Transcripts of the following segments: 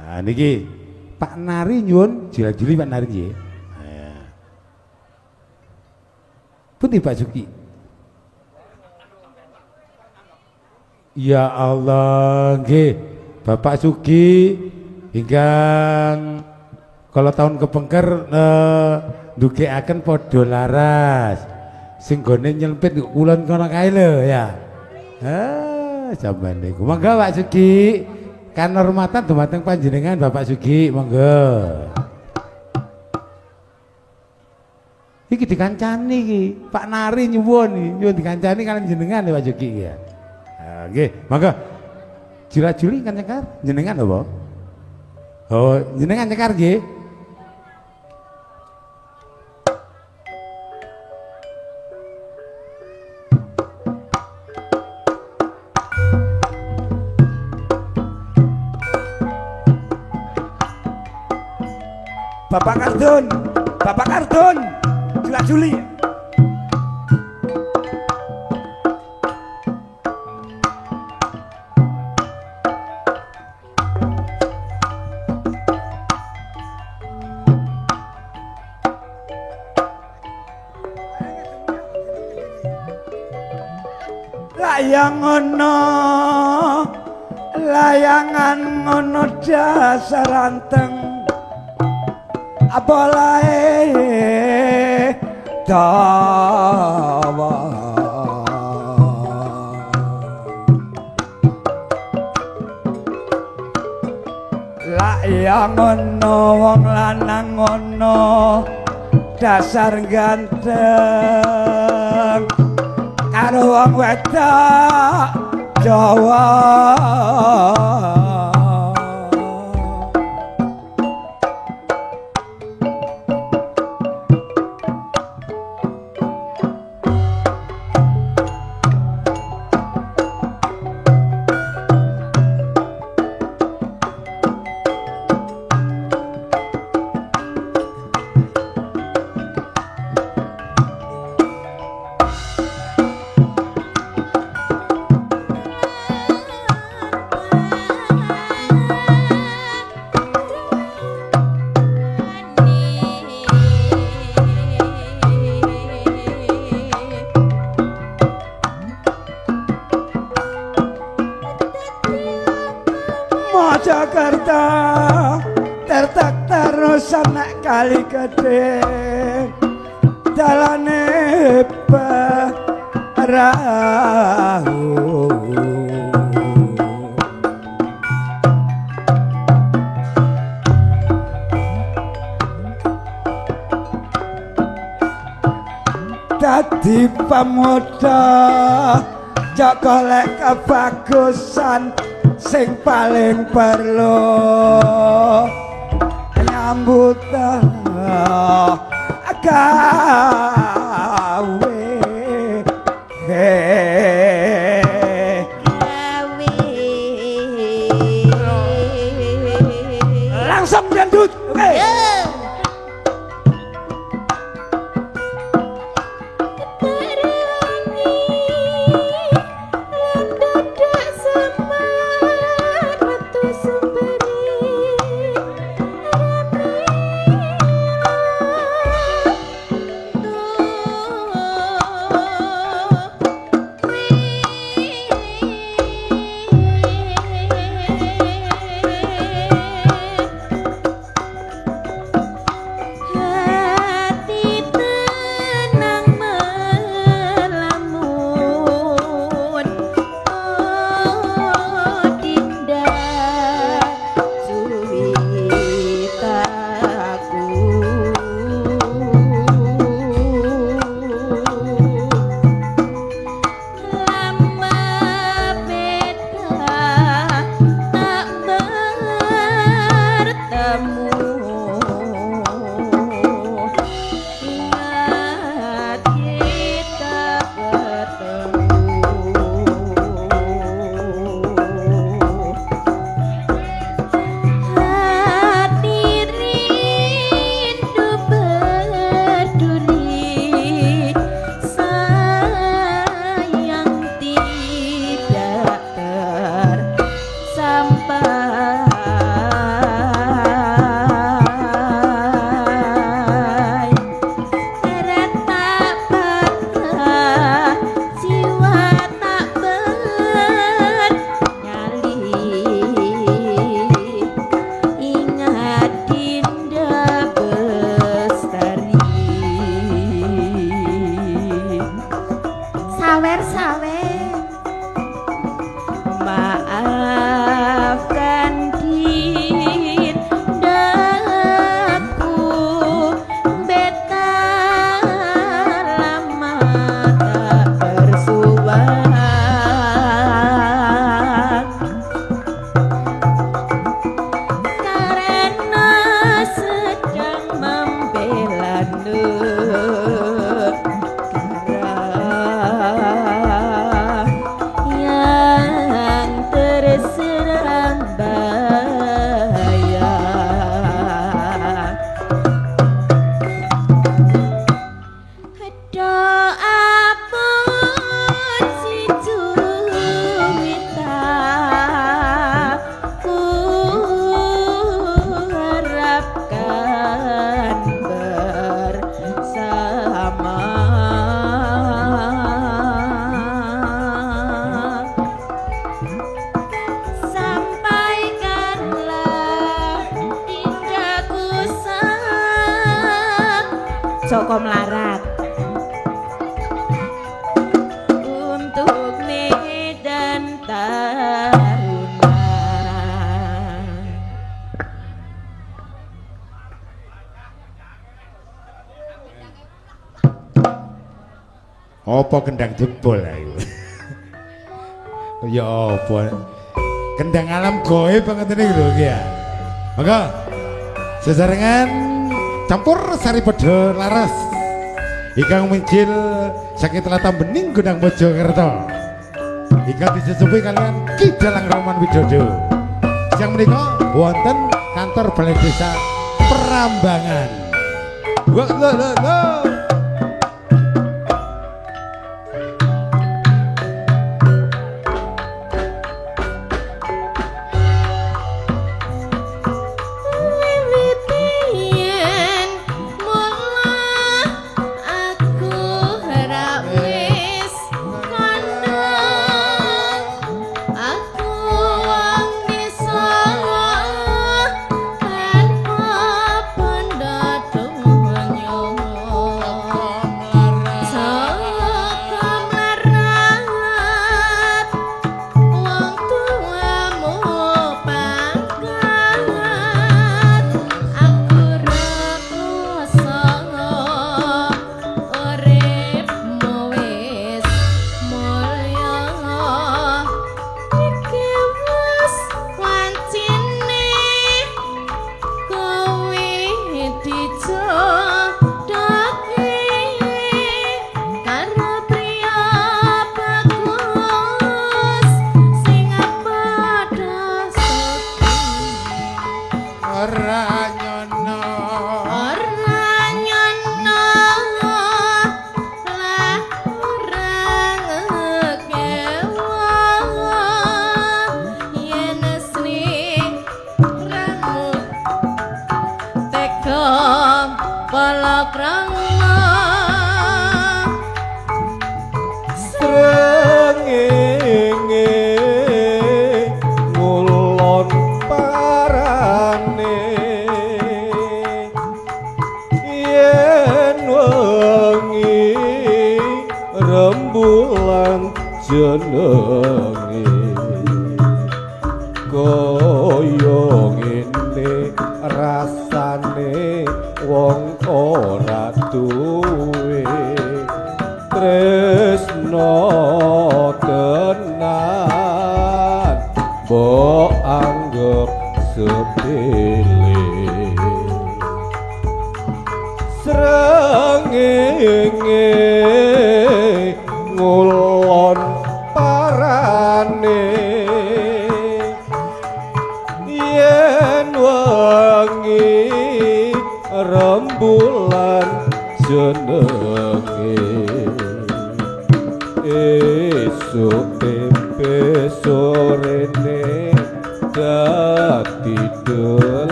Nah niki Pak Nari nyuwun jila-jili Pak Nari nggih. Pundi Pak Suki? Ya Allah nggih Bapak Suki ingkang kalau tahun kepengker ndugekaken padha laras. Sing gone nyelempit kulon kono kae lho ya. Jaman niku. Monggo Pak Sugi. Kanormatan dumateng panjenengan Bapak Sugi, monggo. Iki dikancani iki, Pak Nari nyuwun dikancani kalian jenengan ya Pak Sugi ya. Nggih, monggo. Jila-juli kan cekar jenengan apa? Oh, jenengan cekar nggih. Bapak Kardun, jila-juli. Layangan ngono dasar anteng. Apa lae dawa lak ya ngono wong lanang ngono dasar ganteng karo wong wedok Jawa. Jakarta tertak terus anak kali gede dalane perahu dadi pemuda jok golek kebagusan sing paling perlu nyambut gawe langsung dangdut oke saka mlarat untuk dan taruna. Apa kendang jebol ayo. Ya apa? Kendang alam gaib banget ini lho ya. Monggo. Sesarengan campur sari padha laras. Ikang mencil sakit latah bening Gunung Mojokerto. Ikang disesupi kalian Ki Dalang Roman Widodo. Siang menika wonten kantor Balai Desa Perambangan. Wah.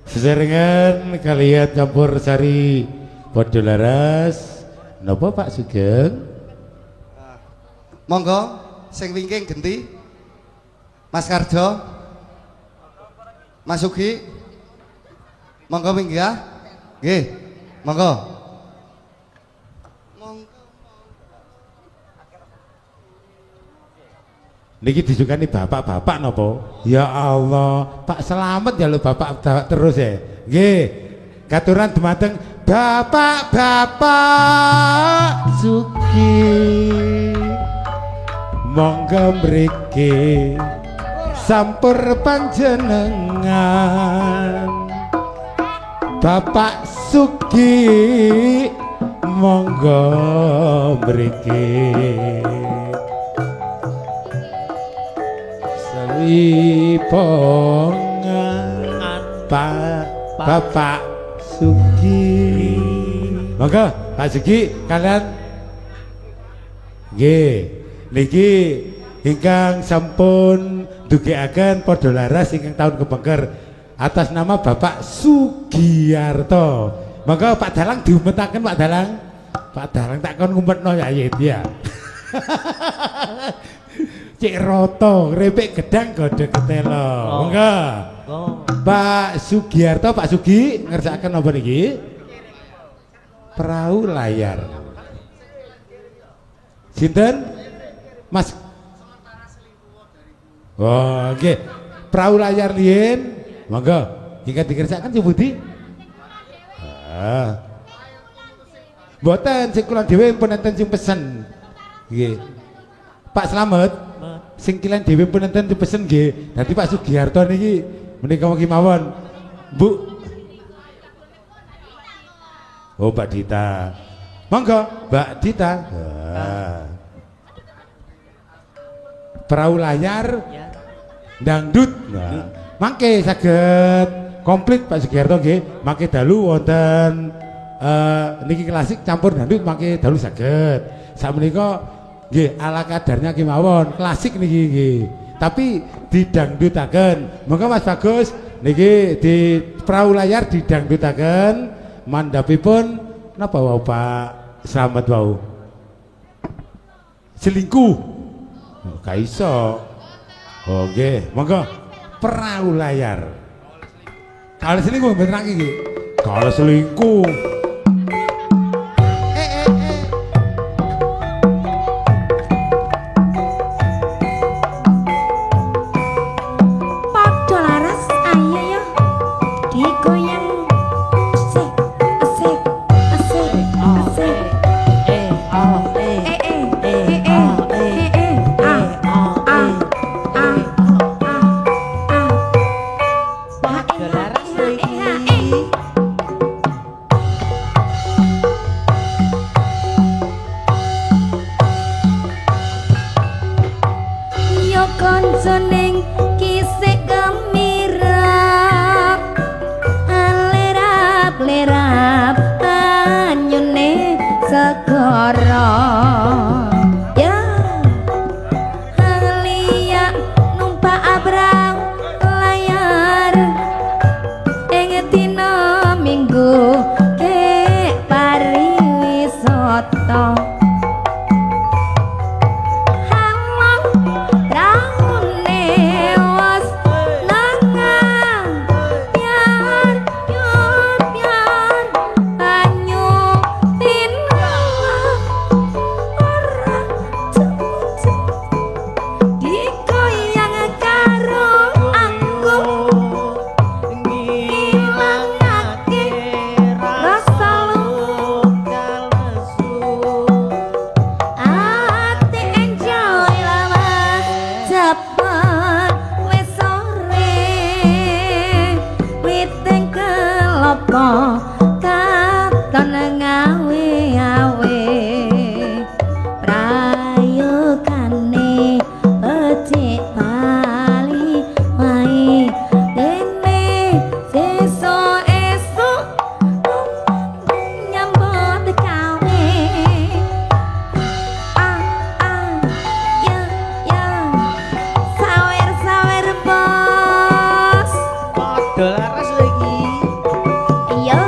Sesarengan kalian campur sari padha laras. Napa Pak Sugeng? Monggo sing wingking genti. Mas Karjo. Mas Sugi. Monggo minggah. Nggih. Monggo. Niki disukani bapak-bapak napa? Ya Allah, Pak selamat ya lho bapak terus ya. Nggih. Katuran dumateng bapak-bapak Sugi. Monggo mriki sampur panjenengan. Bapak Sugi monggo mriki. Pongan Pak Bapak Sugi. Monggo Pak Sugi kalian nggih niki ingkang sampun ndugekaken padha laras ingkang taun kepengker atas nama Bapak Sugiarto. Monggo Pak Dalang diumetaken Pak Dalang. Pak Dalang tak kon ngumpetno ya ya. Cek roto, repek gedang gode ketelo. Monggo. Pak Sugiarto, Pak Sugi ngerjakan apa niki? Perahu layar. Sinten? Mas. Oh, oke. Perahu layar liyen. Monggo. Jika dikerjakan si Budi. Mboten sing kula dhewe pun enten sing pesen. Nggih. Pak Slamet. Sing kilen dhewe pun enten sing pesen nggih. Dadi Pak Sugiarto niki menika mawon. Bu. Oh, Mbak Dita. Monggo, Mbak Dita. Perahu layar dangdut. Nah, mangke saged komplit Pak Sugiarto nggih. Mangke dalu wonten niki klasik campur dangdut mangke dalu saged. Sakmenika nggih ala kadarnya kemawon, klasik niki nggih. Tapi didangdutaken. Monggo Mas Bagus niki di perahu layar didangdutaken. Mandapipun napa wau Pak Slamet wau? Selingkuh. Oh, gak iso. Oh nggih, monggo perahu layar. Kalau selingkuh beneran iki. Kalau selingkuh. Dolaras lagi. Iya.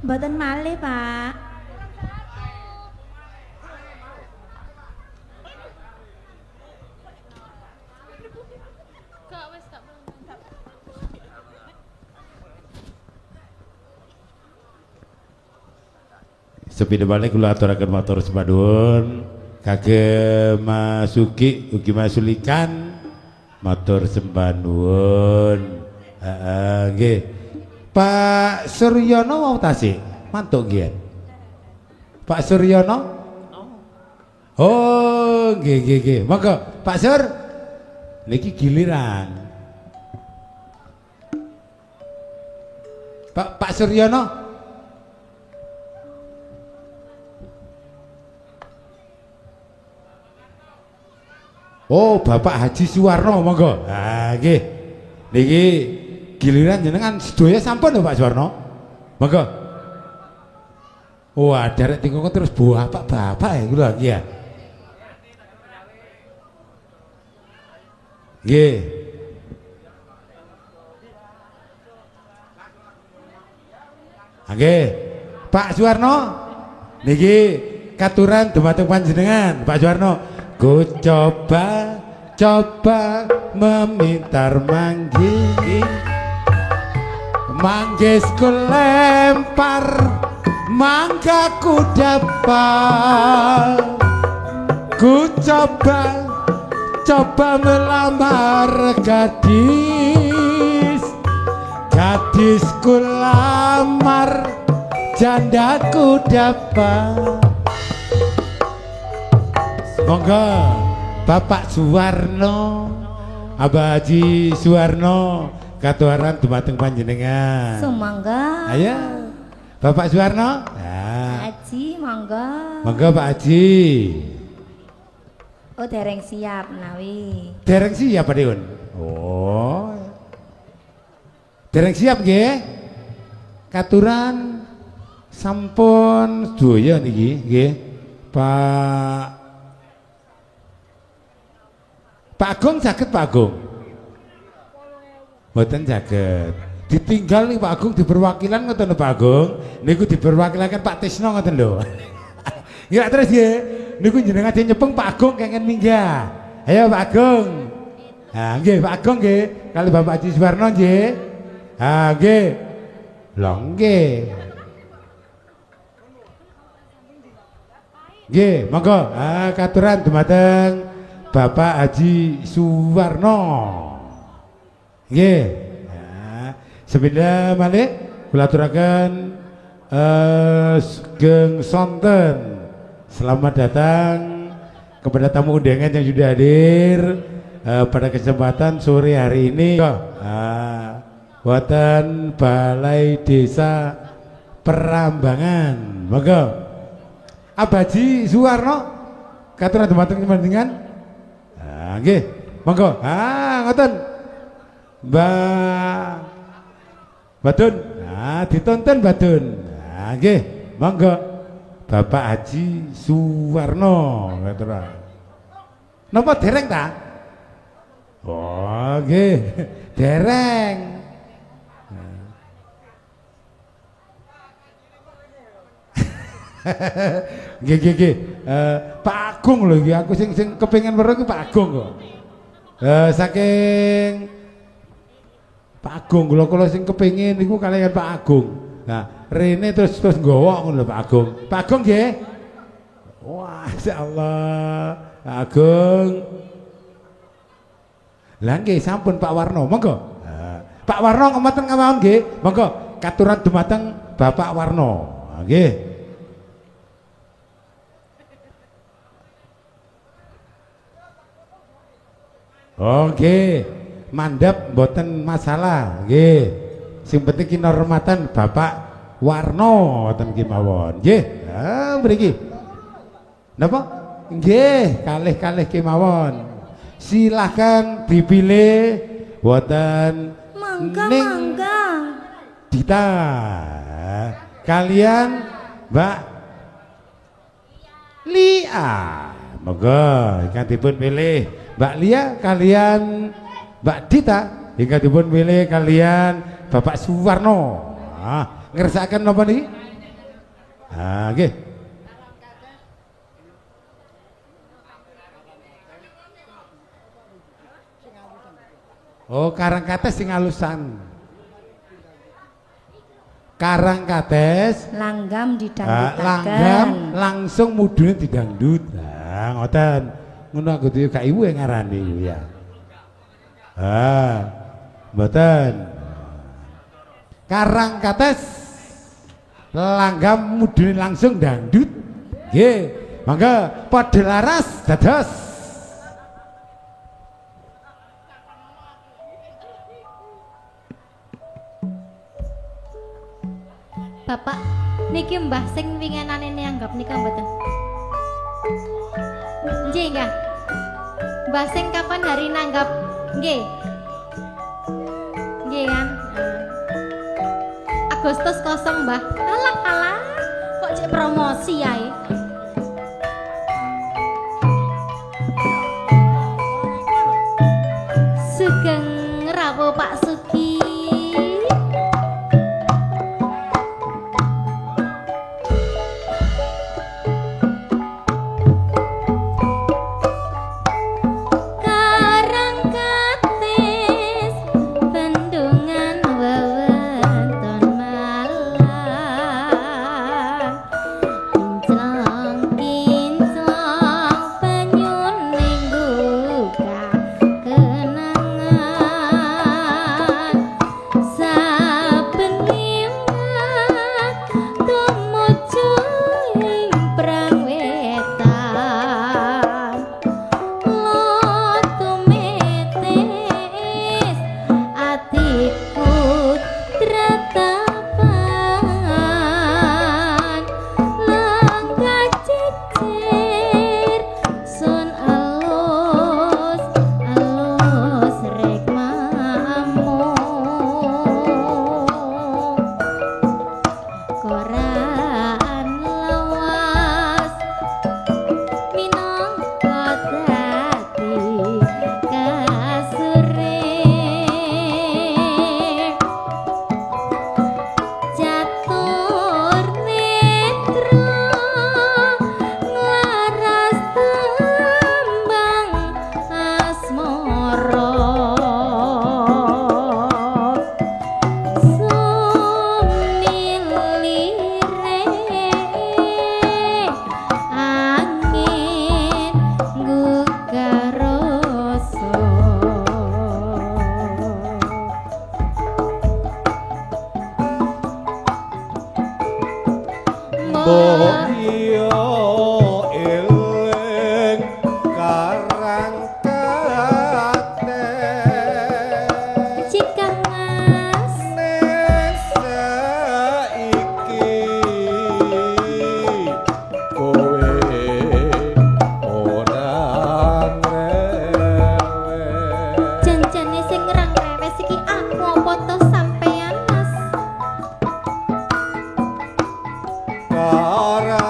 Mboten malih, Pak. Sepeda balik kula aturaken matur sepadun kagem Masuki ugi masulikan matur sembah nuwun. Nggih. Pak Suryono wau tasik mantuk nggih. Pak Suryono? Oh, nggih. Monggo Pak Sur niki giliran. Pak Suryono. Oh, Bapak Haji Suwarno monggo. Nggih. Niki giliran jenengan sedaya sampun lho Pak Suwarno. Monggo. Wah, derek tingkong terus bapak ya kula iki ya. Nggih. Nggih. Pak Suwarno niki katuran dumateng panjenengan Pak Suwarno. Ku coba memintar manggis ku lempar mangga ku dapat. Ku coba melamar gadis ku lamar janda ku dapat. Monggo Bapak Suwarno, Abah Haji Suwarno, katuaran dumateng panjenengan. Sumangga. Ayo, Bapak Suwarno. Ya. Haji, monggo. Monggo Pak Haji. Oh, dereng siap menawi. Dereng siap Pak Deun. Oh, dereng siap nggih. Katuran sampun sedaya niki nggih. Pak Agung saged Pak Agung? Mboten saged. Ditinggal nih Pak Agung di perwakilan ngoten lho Pak Agung. Niku diperwakilaken Pak Tisno ngoten lho. Ya terus nggih. Niku jenengan nyepeng Pak Agung kengken minggah. Ayo Pak Agung. Ha nggih Pak Agung nggih kali Bapak Haji Suwarno nggih. Ha nggih. Lho nggih. Nggih, monggo. Katuran dumateng Bapak Haji Suwarno. Nggih. Nah, sepeda malih kula aturaken Sugeng Sonten. Selamat datang kepada tamu undangan yang sudah hadir pada kesempatan sore hari ini. Buatan Balai Desa Perambangan. Monggo. Abah Haji Suwarno katuran dumateng panjenengan. Nggih, monggo. Ngoten. Mbak Badun. Ditonton Badun. Nggih, monggo. Bapak Haji Suwarno katuran. Napa dereng ta? Oh, nggih. Dereng. Nggih. Pak Agung lho iki aku sing kepengin weruh iki Pak Agung kok. Saking Pak Agung kula sing kepengin niku kaliyan Pak Agung. Nah, rene terus nggawa ngono lho Pak Agung. Pak Agung nggih. Wah, insyaallah. Pak Agung. Lah nggih sampun Pak Warno, monggo. Pak Warno kematen kemawon nggih. Monggo katuran dumateng Bapak Warno. Nggih. Oke, mandap mboten masalah, nggih. Sing penting ki hormatan Bapak Warno wonten ki mawon. Nggih. Mriki. Napa? Nggih, kalih-kalih ki mawon. Silahkan dipilih wonten Mangga. Dita. Kalian Mbak Lia. Monggo ingkang dipun pilih Mbak Lia kalian Mbak Dita, hingga dipun pilih kalian Bapak Suwarno. Ngersakaken napa niki? Ah, nggih. Oh, Karangkates sing alusan. Karangkates Langgam langgam didangdutaken. langsung mudune didangdut. Nah, ngoten. Ngono aku dhewe gak ibu yang ngarani ya. Mboten. Karangkates langgam mudune langsung dangdut. Nggih, mangga padha laras dados. Bapak niki Mbah sing wingenane nianggap nika mboten? Nggih enggak? Mbah sing kapan hari nanggap? Nggih. Nggih kan? Agustus kosong Mbah. Alah kok cek promosi ae. Sugeng rawuh Pak Sugi. Karang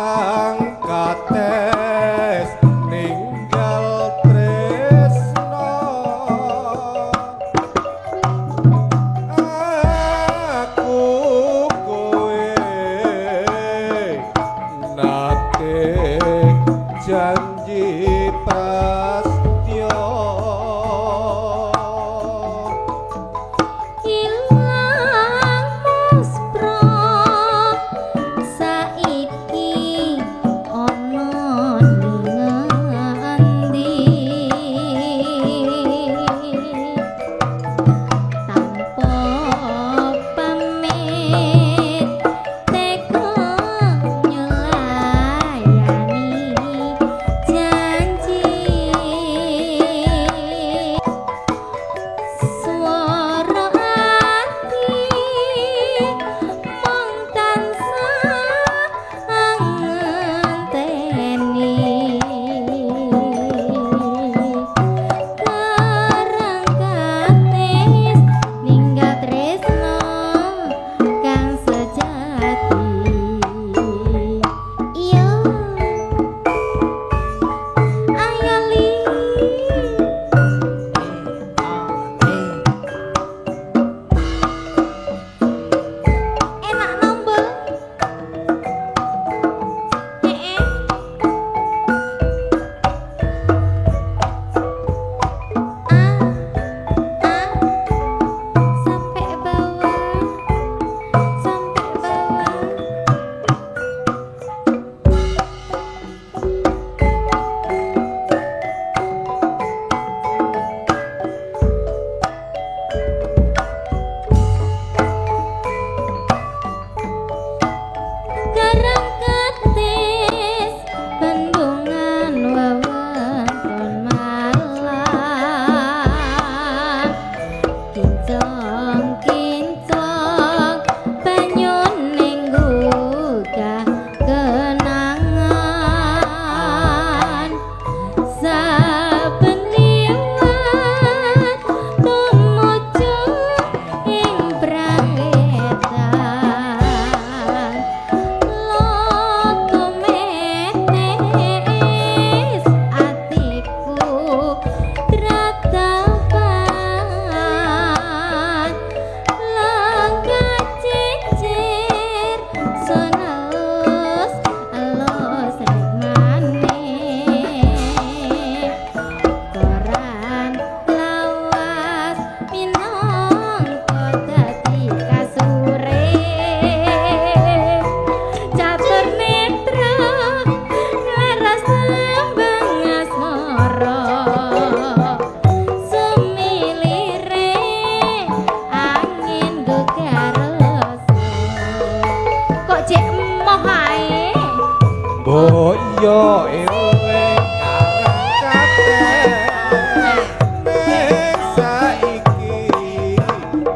karo kok cek emoh ae mbok iya eling karang kabeh nek saiki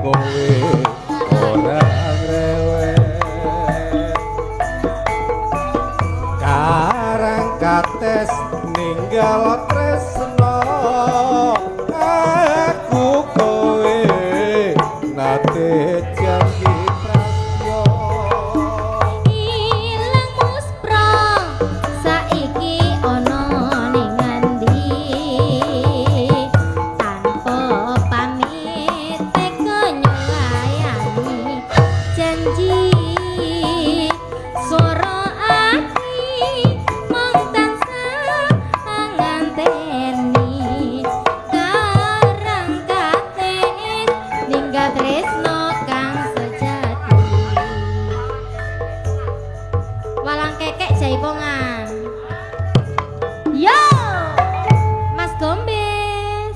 kowe ora rewel karang kates ninggal tresno aku kowe nate janji prasyo ilang muspra saiki ana ning ngendi tanpa pamit teka nyulayani janji swara ati mung tansah nganteni karang kates ninggal tresno kang sejati walang kekek jaipongan yo Mas Gombe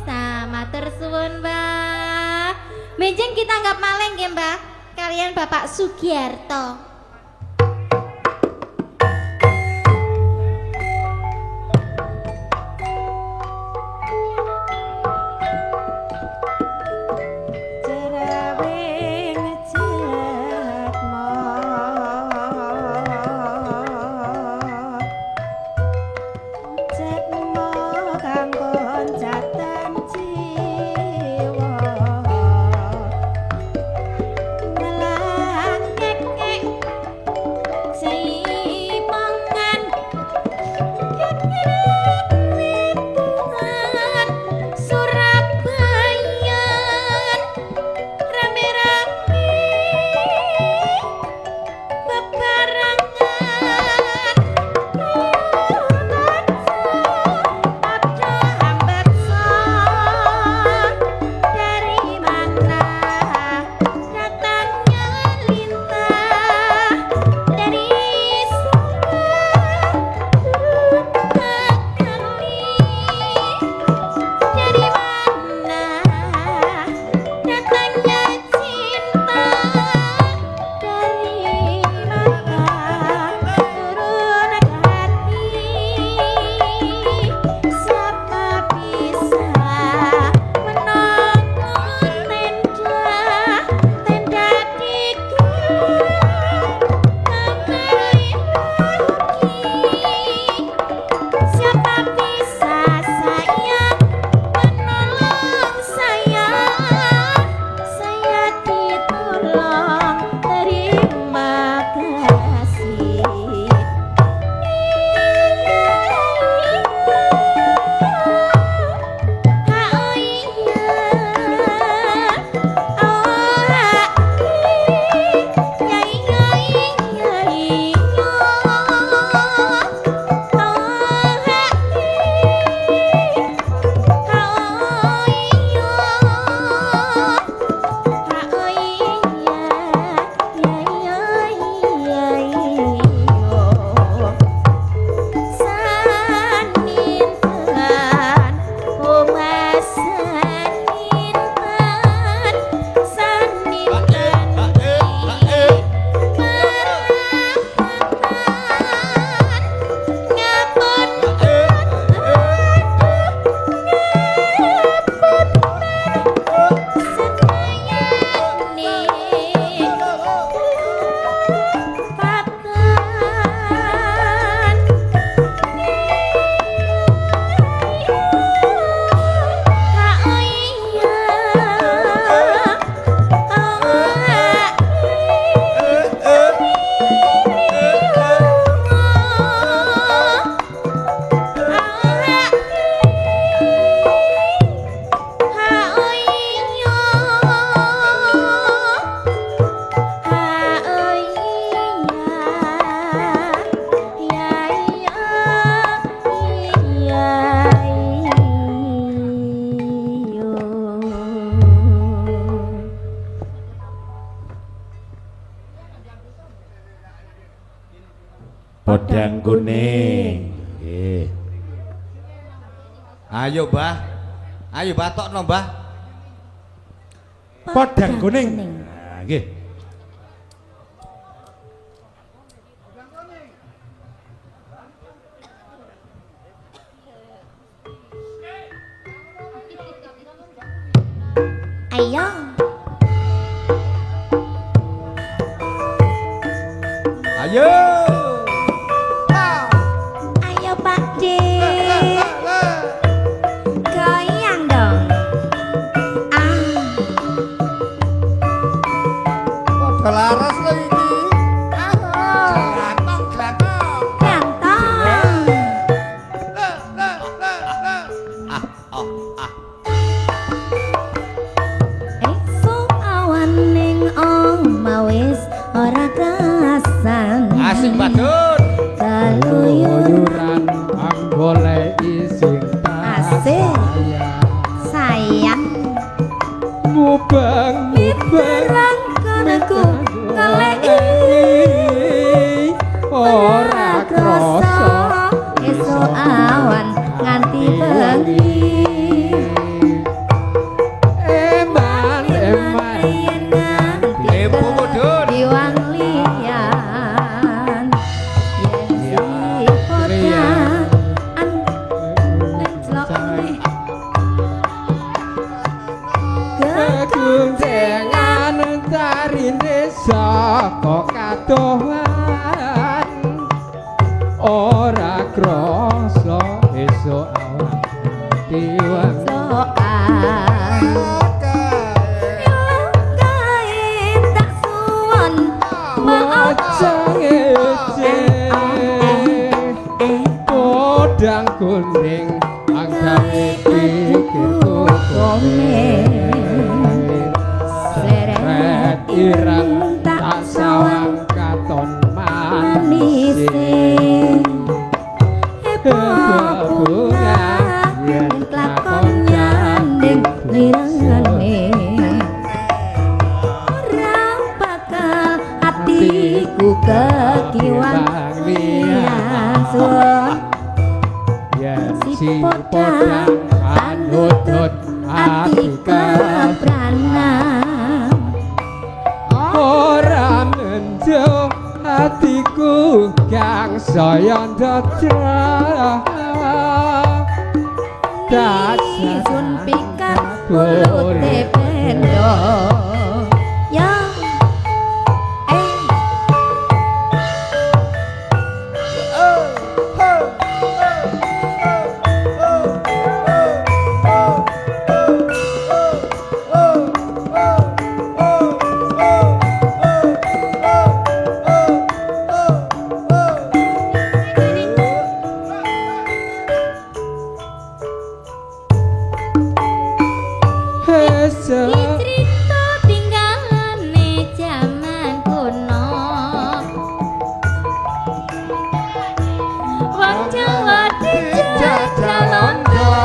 sama tersuwun Mbah menjeng kita anggap maleng ya Mbah kalian Bapak Sugiarto jerawing jetmo jetmo kang koncatan jiwa Nelang kekek jaipongan Kekeretan Surabaya rame-rame bebarengan ada hambet dari mana datangnya lintah dari sana turun kekali dari mana datangnya cinta dari mata turun ke hati siapa bisa menonton tenda siapa bisa sayang menolong saya ditolong terima kasih oh iya oh ya iya iya iya Podang kuning. Nggih. Ayo, Mbah. Ayo Mbah tokno, Mbah. Podang kuning. Nah, nggih. Ayo. Ayo. Ayo Pak D. Goyang dong. Padha laras lho iki. Gantong, gantong. Gantong. Esuk awan ning omah wis ora kerasan. Asik Badun. Keluyuran goleki sing asik. Sayang mubang berang koneku ngeleki ora krasa esuk awan nganti bengi. eman Yen nganti Ibu Mudun. diwang liyan yen si podan lenjlok nih kegunjengan tarine saka kadohan ora krasa esuk awan diwang soan kae tak suwon aja ngece podang kuning anggawe pikirku komen seret ireng tak sawang katon manis bunga yen lakon nyanding lirengane ora bakal hatiku kekiwang liyan suwon si podang anutut ati kepranan ora menjo hatiku kang saya ndadra sun pikat kulute pendo ya Cerita tinggalane jaman kuno wong Jawa dijajah londo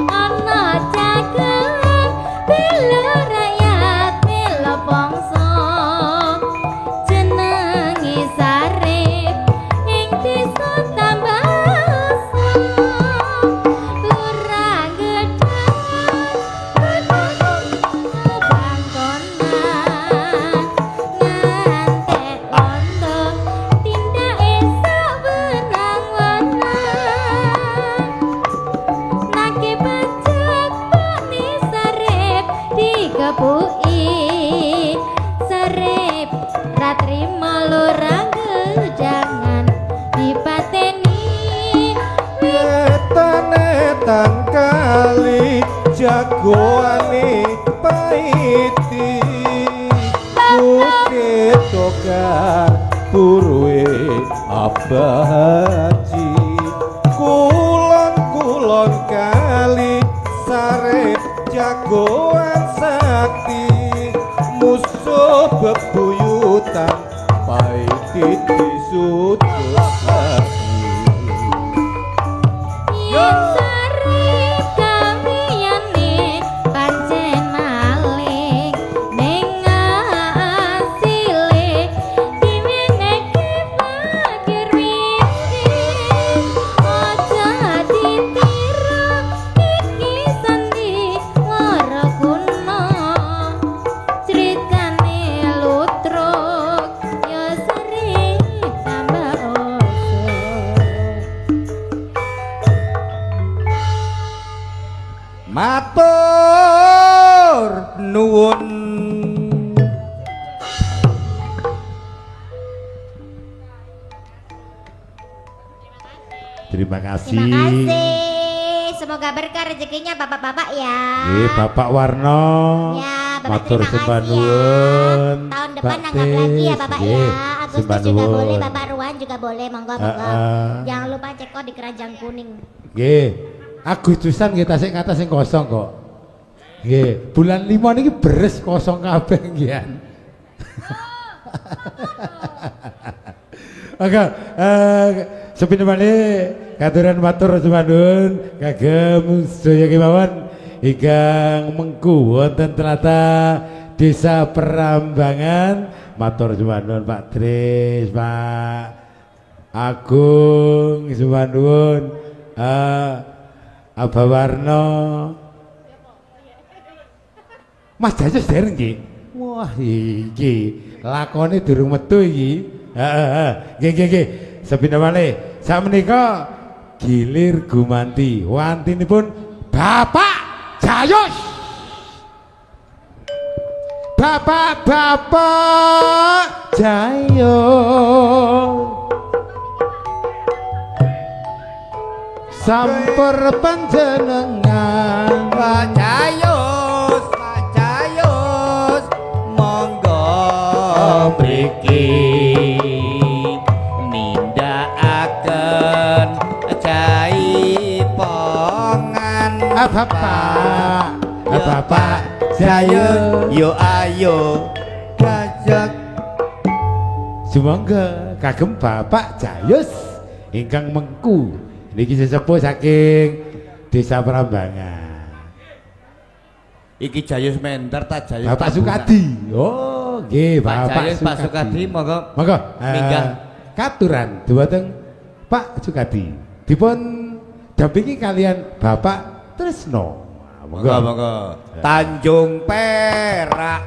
ana cakelan bela rakyat bela bangsa jenenge Sarip ing desa Tambasa lurah Kepuki Sarip ratri malurang jangan dipateni Wetan-etan kali jagoane paiti Bukit Togar buruwe Abah Haji Kulon-kulon kali Sarip jagoan sakti musuh bebuyutan paiti disudut lagi yen Sarip kamiyane pancen maling ning asile dimeneki fakir miskin aja ditiru iki sandi lara kuno critan Terima kasih. Terima kasih. Semoga berkah rezekinya bapak-bapak ya. Bapak Warno. Ya, Bapak Matur terima sembah kasih ya. nuwun. Tahun depan Mbak nanggap lagi ya Bapak Tis. ya. Sembah Agustus juga nuwun. boleh, Bapak Ruan juga boleh, monggo monggo. Jangan lupa cek kok di Kerajaan Kuning. Nggih. Agustusan kita sing kata sing kosong kok. Nggih, bulan 5 niki beres kosong kabeh nggih. Oke, sepindah malih katuran matur sembahun kagem sedaya kemawon ingkang mengku wonten tlatah Desa Perambangan. Matur sembahun Pak Tris, Pak Agung sembahun, Abah Warno, Mas Jajus dereng nggih. Wah iki lakone durung metu iki. Nggih. Sepindah malih sakmenika gilir gumanti wantinipun Bapak Jayus. Bapak Jayus. Sampur panjenengan Pak Jayus, monggo mriki nindakaken jaipongan Bapak Jayus. yo ayo gajak Sumangga kagem Bapak Jayus ingkang mengku niki sesepuh saking Desa Perambangan. iki Jayus Menter ta Jayus Bapak Tabungan? Sukadi. Oh, nggih Pak Bapak Jayus Pak Sukadi monggo Monggo minggah. katuran dumateng Pak Sukadi. Dipun dampingi kalian Bapak Tresno. monggo Tanjung Perak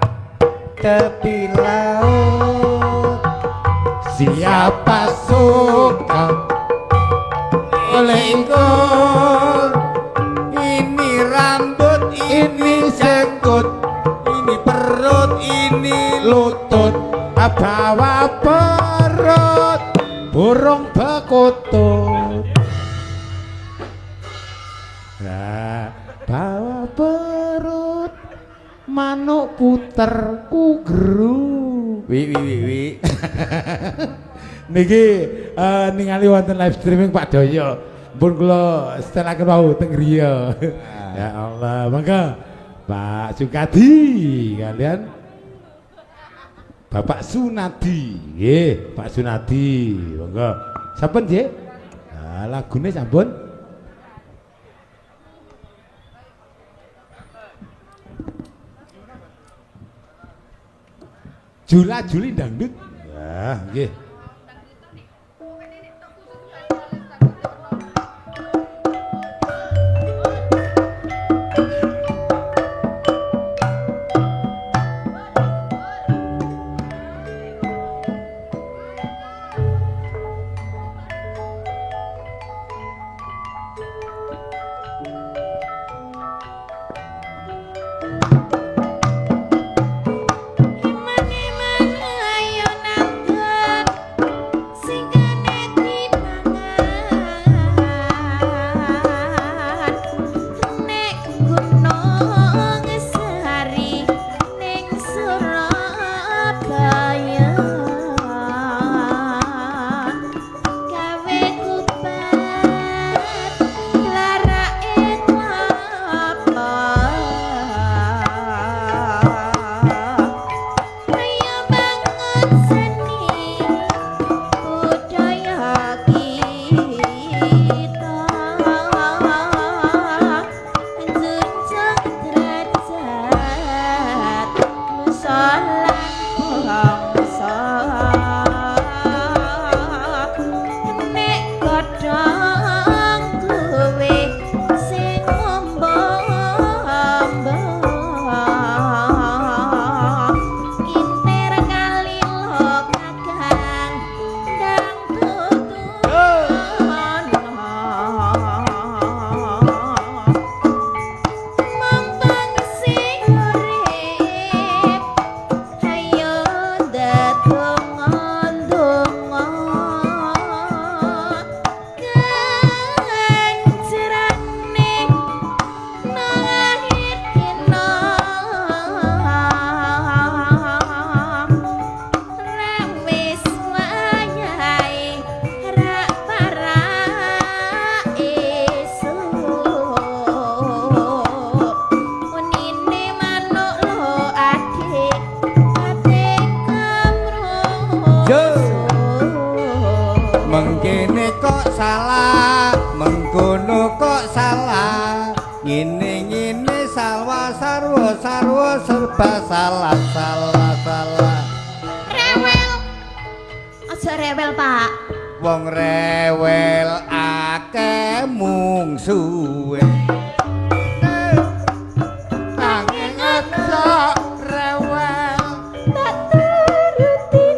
tepi laut Siapa suka lengkol ini rambut ini jenggot ini perut ini lutut bawa perut burung bekutut. Nah, bawa perut manuk puter kugru. wi Niki ningali wonten live streaming Pak Doyo. Pun kula setelaken wau teng griya. Ya Allah, mangga Pak Sukadi kalian Bapak Sunadi. Nggih, Pak Sunadi. Monggo. Sampun nggih? Nah, lagune sampun. Jula Juli dangdut. Nah, nggih. Yo mengkene kok salah mengkono kok salah ngene salwa sarwa serba salah Rewel. Aja rewel, Pak. wong rewel akeh mungsuhe nanging aja rewel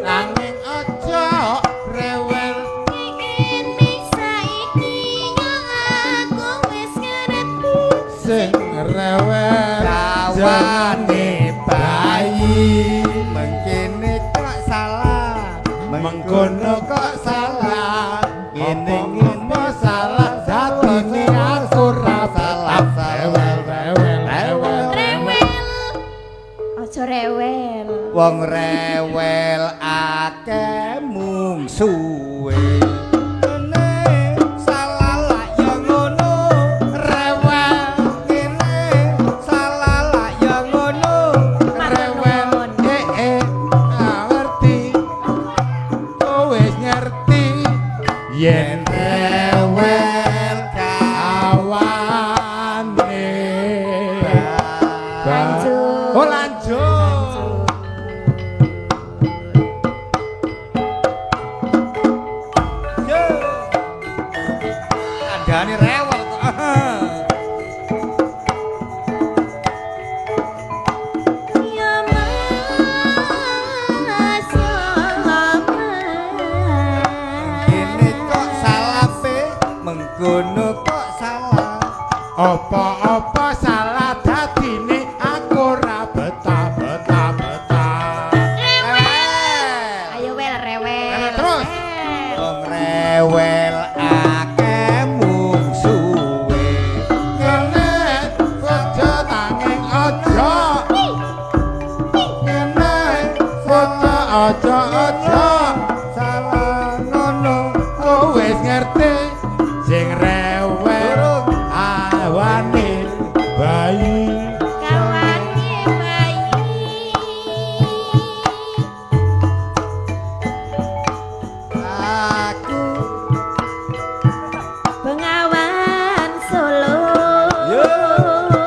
nanging aja rewel Ini saiki aku wis ngerti. Sing rewel kawane bayi mengkene kok salah mengkono kok salah ngene salah dadine aku ra salah rewel Rewel. Aja rewel. wong rewel akeh mungsuhe ngene salah lak ya ngono rewel ngene salah lak ya ngono rewel ngerti wis ngerti yen rewel kawane Lanjut. oh lanjut kandhane rewel kok Ya ini kok salah pe mengkono kok salah apa-apa salah dadine aku ra betah Ayo wel rewel. Terus. wong rewel akeh mungsuhe ngene aja nanging aja ngene aja salah ngono wis ngerti sing rewel awane bayi Kawane bayi. aku Bengawan Solo. yo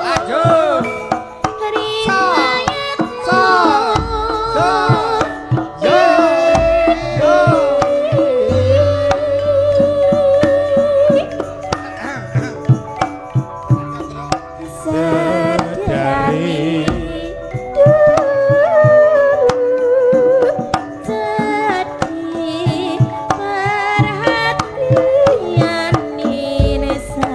lanjut Riwayat so yo yo sedari jadi perhatian Ninesani.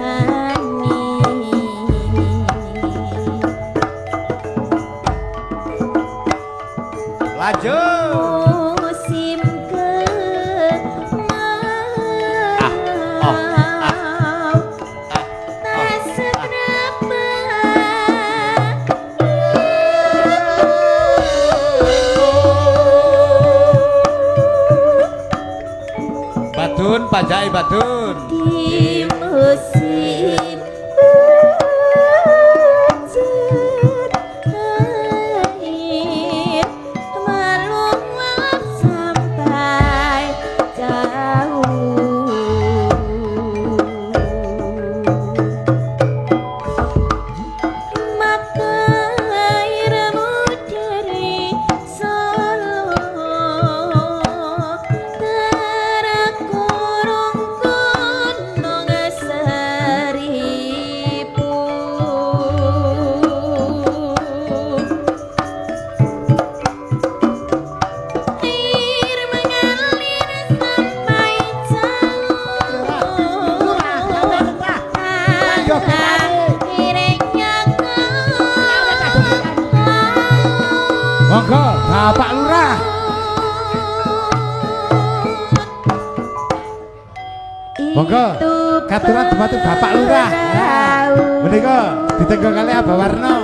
lanjut Musim kemarau tak seberapa Badun pajai badun di musim hujan air meluap sampai jauh. Maka airmu dari Solo terkurung gunung seribu. Air mengalir sampai jauh. Akhirnya monggo Bapak Lurah monggo katuran dumateng Bapak Lurah menika ditenggo kali Abah Warno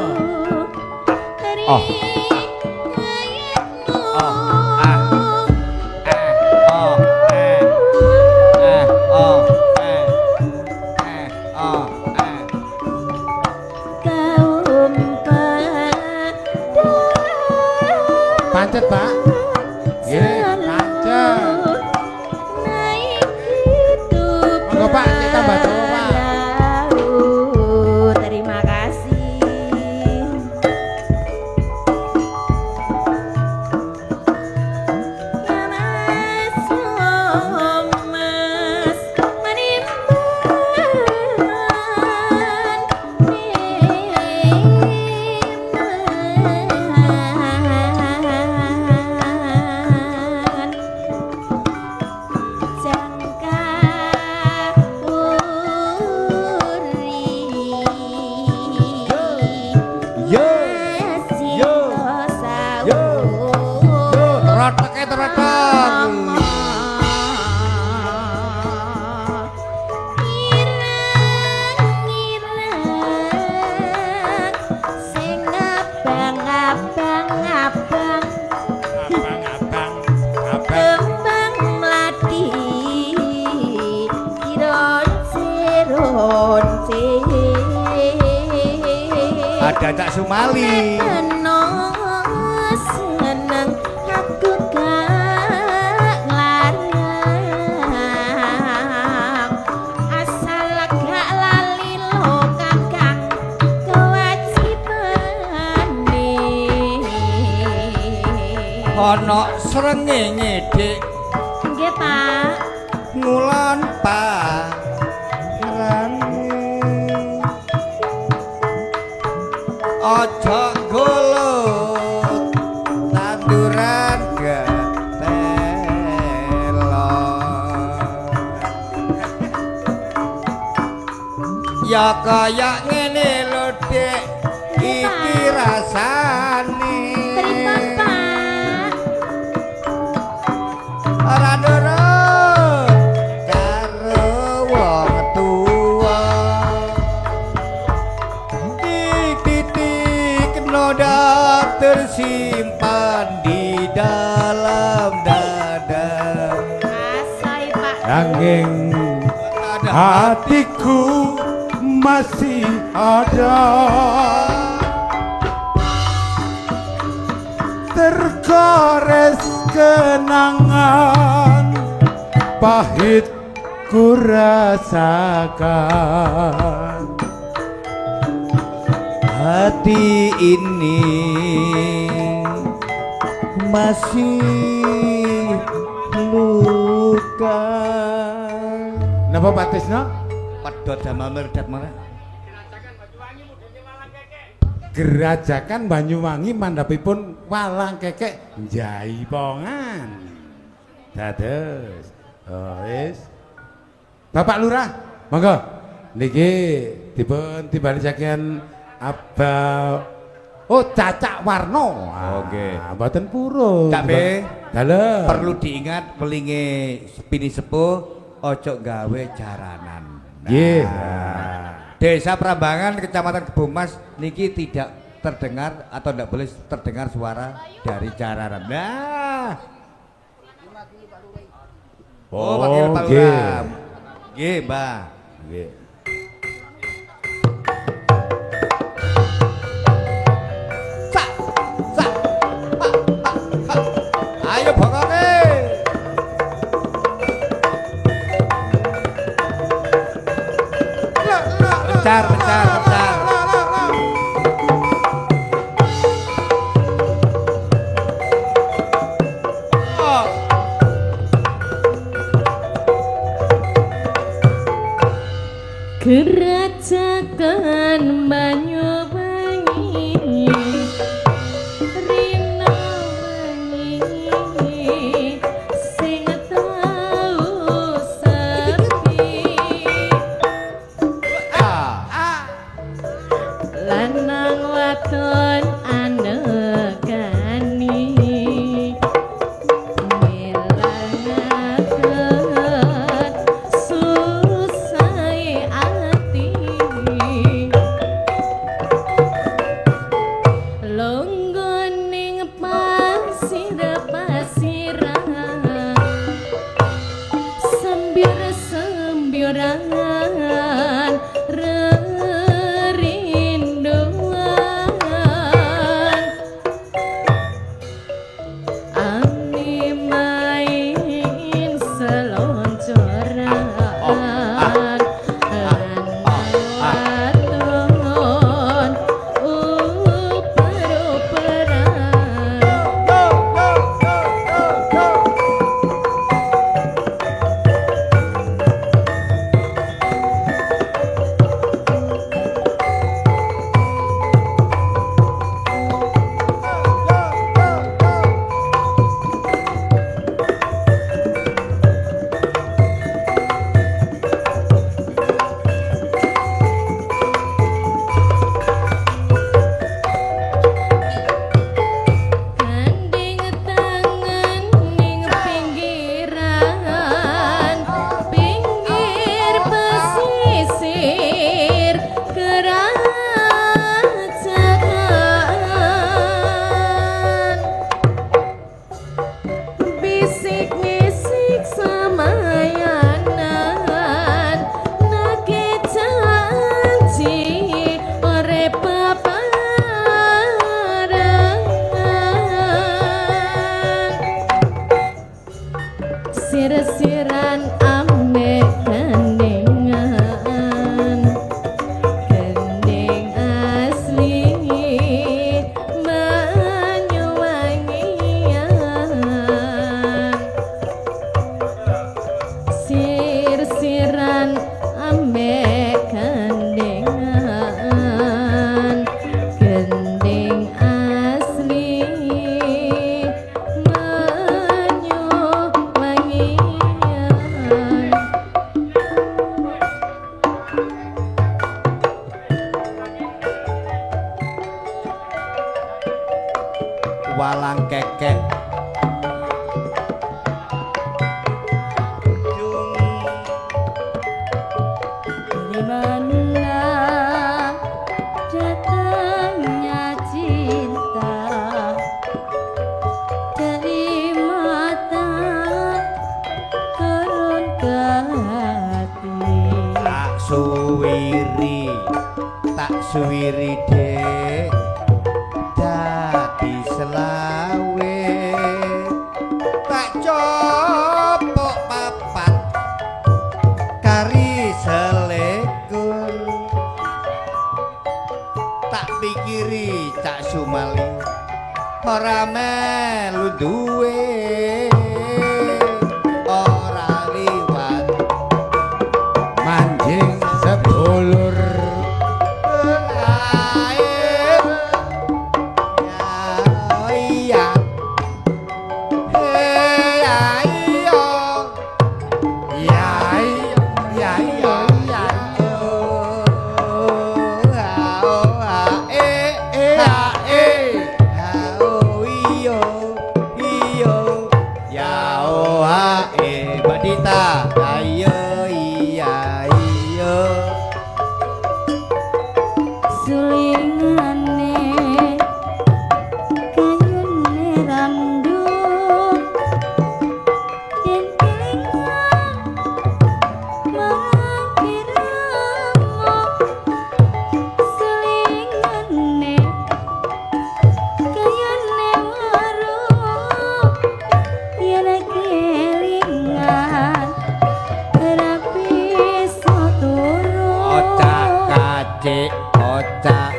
oh kaum pancet Pak gini pancet weton. Ada Cak Sumali. Seneng aku gak nglarang asal gak lali lo kakang kewajibane Ana srengenge Dik nggih Pak ngulon Pak Ojo golut tanduran getelon Ya kaya ngene lho Dik iki rasane pripun Pak ora nurut karo wong tuwa titik noda tersimpan di dalam dada asai Pak Angin hatiku masih ada tergores kenangan pahit ku rasakan hati ini masih luka napa Pak Tisno? pedot damal merdat mana Gerajakan Banyuwangi mandhapipun Walang Kekek Jaipongan. Dados. Oh wis. Bapak Lurah, monggo niki dipun timbalisaken Abah Cacak Warno. Oke. Mboten purun. Cak Be, dalem. perlu diingat pelinge Pini Sepuh ojo gawe jaranan. Nggih. Desa Prambangan Kecamatan Kebomas niki tidak terdengar atau tidak boleh terdengar suara dari jaranan. Nah. Oh, Wakil Pak Lurah. Nggih, Mbah. Nggih. Sak, sak. Ayo bokonge. Bentar, bentar, bentar. Oh. Gerajakan Banyuwangi rina wengi sing tau sepi lanang wadon anegani ngelangaken susah ati Nisik-nisik samayanan nake janji ore paparan sir-siran ambek gandengan gendeng asli Banyuwangian sir-siran ambek gandengan gendeng asli Banyuwangian walang kekek Dari mana datangnya cinta dari mata turun ke hati tak suwiri dek dadi selawe tak copok papat kari selekun tak pikiri cak sumali ora melu duwe ora liwat Manjing sedulur air ya sulingane kayune randung yen kelingan marang kiramo sulingane kayune warung yen kelingan rapi sotoro Ocak kacik ocak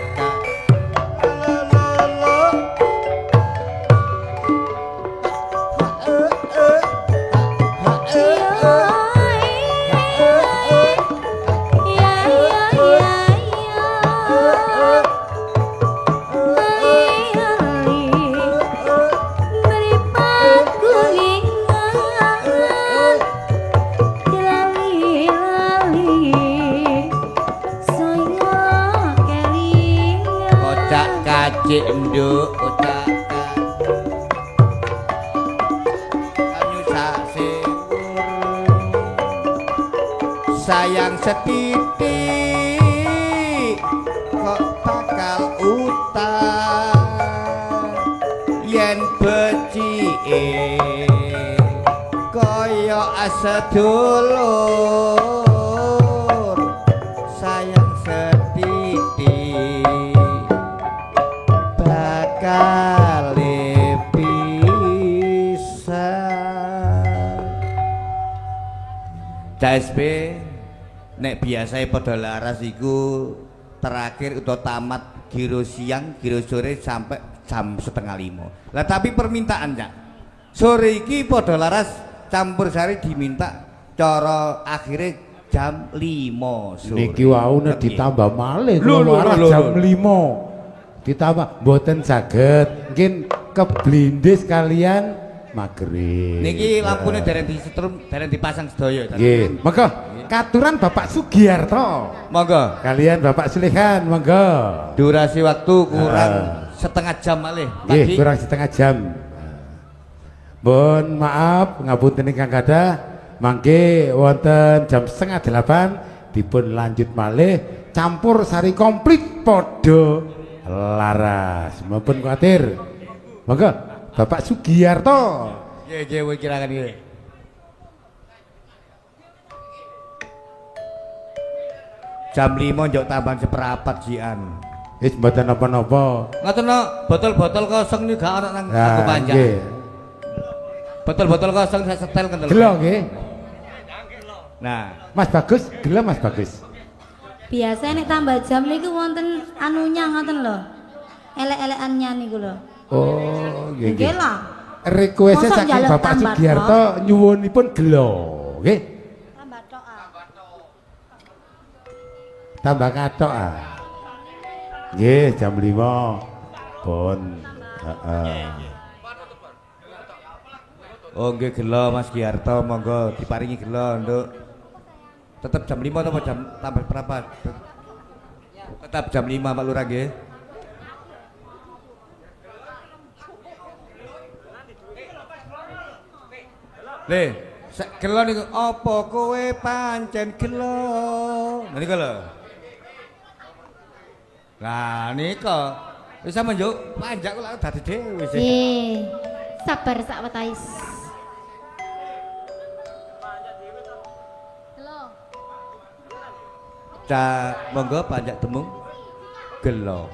ocak kacik nduk ocak kanyu sak sayang setitik kok bakal utang yen becike kaya sedulur sayang setitik bakal pisah CSP nek biasanya padha laras iku terakhir utawa tamat giro siang giro sore sampai jam 4:30. Lah tapi permintaan Cak sore iki padha laras campur sari diminta cara akhirnya jam 5 sore. niki wau nek ditambah malih Lho, lho, kula lho, jam lho. 5 ditambah mboten saged mungkin keblindis kalian maghrib Niki lampune dereng disetrum, dereng dipasang sedaya. nggih monggo katuran Bapak Sugiarto Monggo. kalian Bapak Sulehan monggo Durasi waktu kurang setengah jam malih. nggih kurang setengah jam. Mohon maaf ngapunten ingkang kathah mangke wonten jam 7:30 dipun lanjut malih campur sari komplit padha laras. Mumpun kuatir. Monggo Bapak Sugiarto Wis kira-kira iki. Jam 5 njok tambahan seperapat jian. Wis mboten napa-napa. Ngoten no, botol-botol kosong niku gak ana nang aku Nah, panjang. nggih. Botol-botol kosong saya setel kentel. Gelo nggih. Nah, Mas Bagus, gelo Mas Bagus. Biasa nek tambah jam niku wonten anunya ngoten lho. Elek-elekannya niku lho. Oh, nggih. Nggih lah. Request Mosok saking njaluk Bapak tambah Sugiarto nyuwunipun gelo, nggih. Tambah tok ah. Tambah katok ah. Nggih, jam 5. Pun. Heeh. oh nggih gelo Mas Giarto, monggo diparingi gelo, Nduk. Tetap jam 5 atau jam tambah berapa? Tetap jam 5 Pak Lurah nggih. Le, gelo niku apa kowe pancen gelo? Nah niku lho. Lah nika wis sampe njuk panjak kok dadi dhewe sih. Sabar sak wetais. Halo. Monggo panjak temung gelo.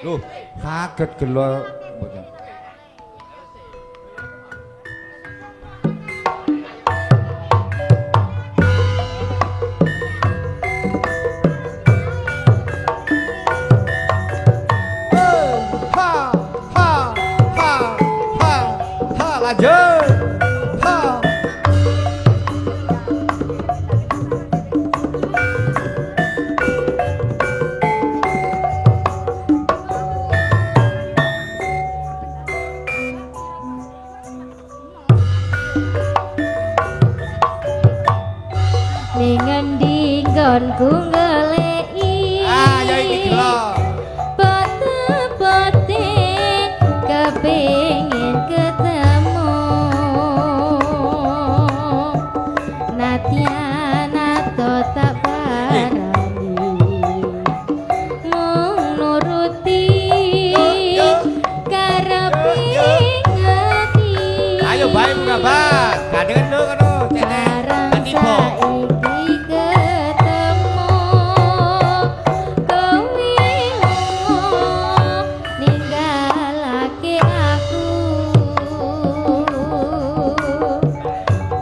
Loh, kaget gelo. Lanjut. Ha. Dengan dinggonku ngeleki. Ah, ya iki gelo. Bote-bote kepengin ketemu. Natyan ato tak parani. Mung nuruti karepe ati. Ayo bae buka bak. Kadang lho kono cenek. Barang Katiba. saiki ketemu kowe ninggalake aku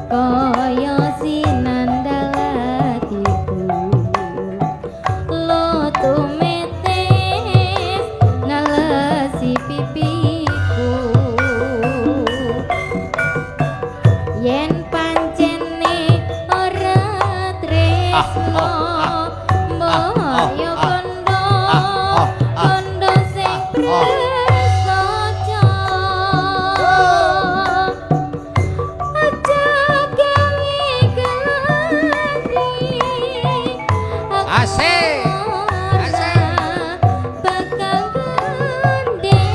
kaya sinandal atiku lo tumetes nalesi pipiku yen pancene ora tresno mbaya kondo sing prasaja aja gawe gelati Asik. Asik. bakal gendeli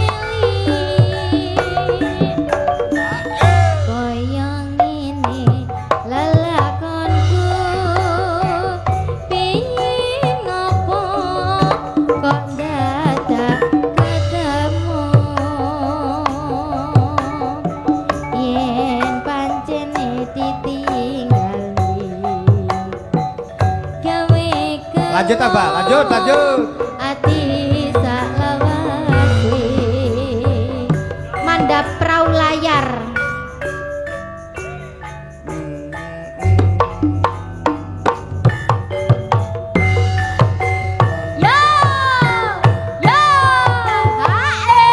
kaya ngene lelakonku piye ngopo kok dadak ketemu yen pancene ditinggali gawe Lanjut apa? Lanjut. ati salawase mandap prau layar. Yo, yo, ae,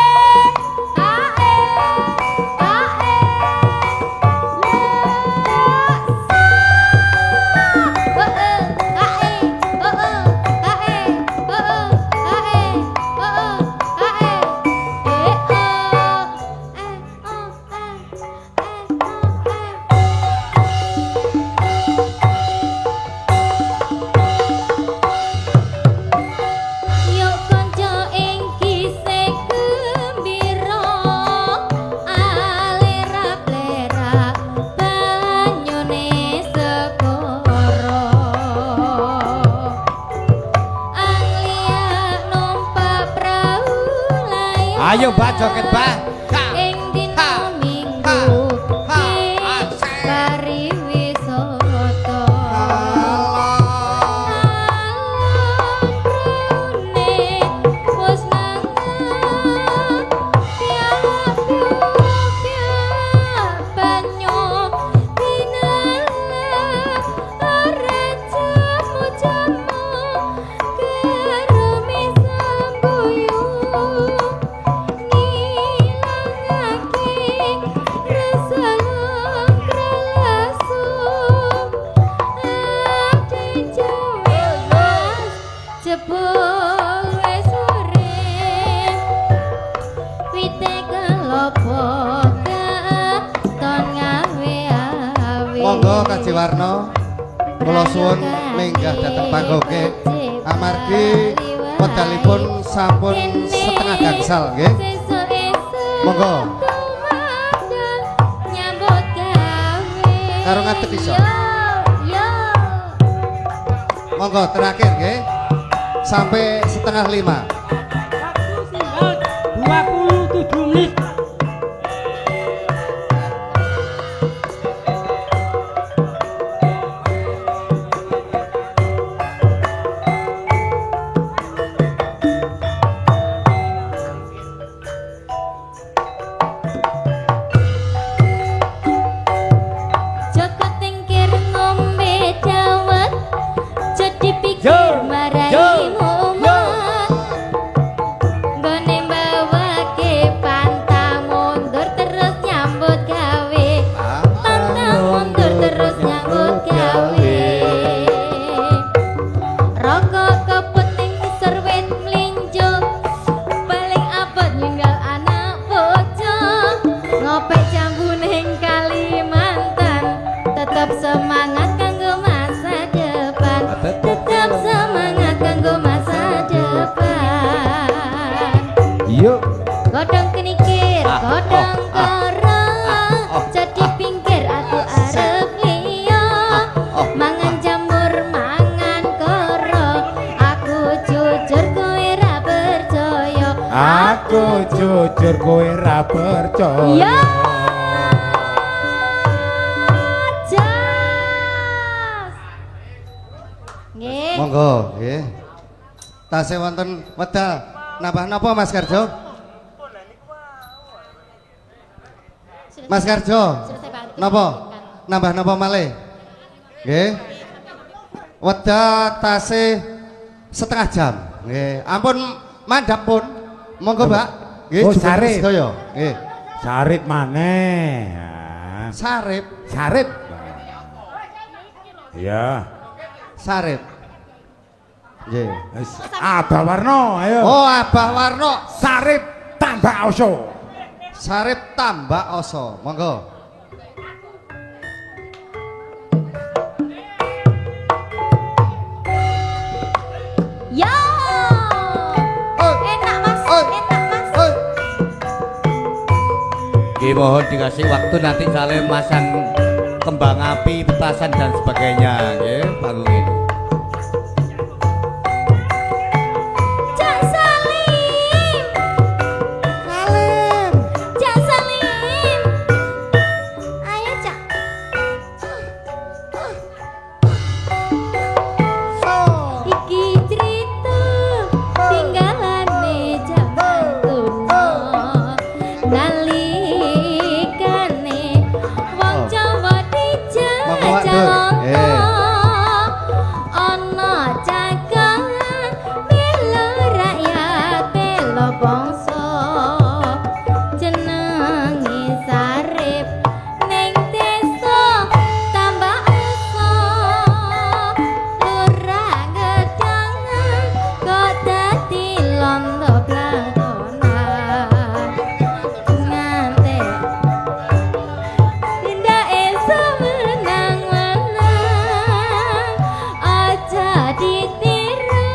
Ayo Mbak joget Mbak. ing dina Minggu pariwisata Monggo Kaji Warno kula suwun minggah dhateng panggoke amargi wedalipun sampun setengah gangsal nggih. Monggo. Karo ngadeg iso. Monggo terakhir nggih. Sampai setengah 5. 27 menit. Godhong kenikir, godhong koro, jadi pinggir aku arep liya. Mangan jamur, mangan koro, aku jujur kowe ra percaya. Aku jujur kowe ra percaya. Ya. Nggih. Monggo nggih. Tasih wonten wedal nambah napa Mas Karjo? Mas Karjo, napa? Nambah napa malih? Nggih. Wedal tasih setengah jam. Nggih. Ampun mandhap pun. Monggo, Mbak. Nggih, Oh, sarip. sedaya. Nggih. Sarip maneh. Nah. Sarip. Sarip. Iya. Sarip. Nggih. Wis Abah Warno, ayo. Oh, Abah Warno. Sarip tambah oso. Sarip tambah oso. Monggo. Ya. Enak Mas, enak Mas. Nggih mohon dikasih waktu nanti kalian masang kembang api, petasan dan sebagainya nggih panggung ini. Cak Salim. Salim. Cak Salim. Ayo Cak. Iki cerita tinggalane jaman kuno. Nalikane wong Jawa dijajah. Ana cakangan bela rakyat bela bangsa. Jenenge Sarip ning desa tambah asa. Ora gedangan kok dadi londo blagonan. Ngantek tindake semenang-menang. Aja ditiru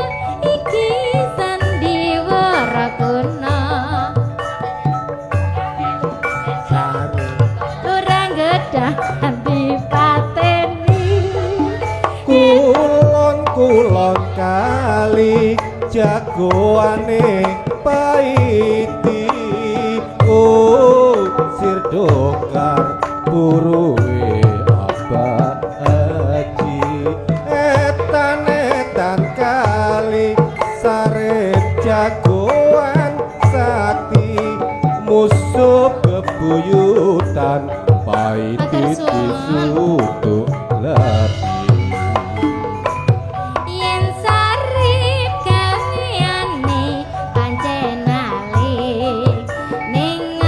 iki sandiwara kuno. Ora gedahan dipateni. Kulon-kulon kali jagoane paiti. musuh bebuyutan paiti disuduk lati yen sari kaliane pancen alik ning